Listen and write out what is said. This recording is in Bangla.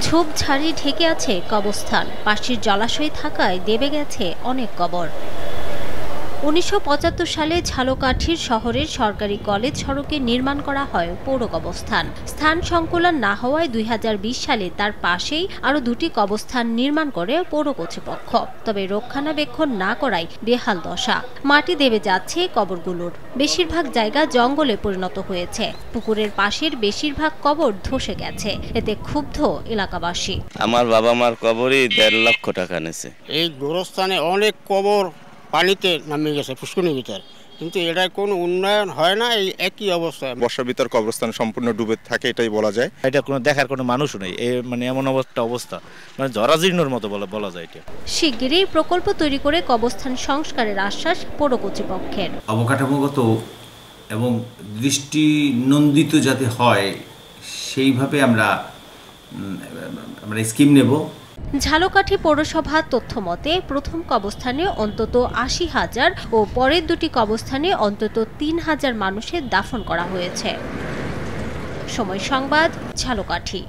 ঝোপঝাড়ি ঢেকে আছে কবরস্থান, পাশের জলাশয় থাকায় দেবে গেছে অনেক কবর। ১৯৭৫ সালে ঝালকাঠির শহরের সরকারি কলেজ সড়কে নির্মাণ করা হয় পৌর কবরস্থান। স্থান সংকুলান না হওয়ায় ২০২০ সালে তার পাশেই আরও দুটি কবরস্থান নির্মাণ করে পৌর কর্তৃপক্ষ। তবে রক্ষণাবেক্ষণ না করায় বেহাল দশা, মাটি দেবে যাচ্ছে কবরগুলোর। বেশিরভাগ জায়গা জঙ্গলে পরিণত হয়েছে, পুকুরের পাশের বেশিরভাগ কবর ধসে গেছে। এতে ক্ষুব্ধ এলাকাবাসী। আমার বাবা মার কবরই ১.৫ লক্ষ টাকা নিয়েছে। এই গোরস্থানে অনেক কবর পানিতে নামে গেছে পুষ্করিণীর ভিতর, কিন্তু এটার কোনো উন্নয়ন হয় না। এই একই অবস্থা, বর্ষার ভিতর কবরস্থান সম্পূর্ণ ডুবে থাকে, এটাই বলা যায়। এটা কোনো দেখার কোনো মানুষও নেই, মানে এমন অবস্থা মানে জরাজীর্ণর মতো বলা যায়। এটা শিগগিরই প্রকল্প তৈরি করে কবরস্থান সংস্কারের আশ্বাস পৌর কর্তৃপক্ষের। অবকাঠামোগত এবং দৃষ্টিনন্দিত যাতে হয় সেইভাবে আমরা স্কিম নেব। ঝালকাঠি পৌরসভার তথ্য মতে প্রথম কবরস্থানে অন্তত ৮০,০০০ ও পরের দুটি কবরস্থানে অন্তত ৩,০০০ মানুষের দাফন করা হয়েছে। সময় সংবাদ, ঝালকাঠি।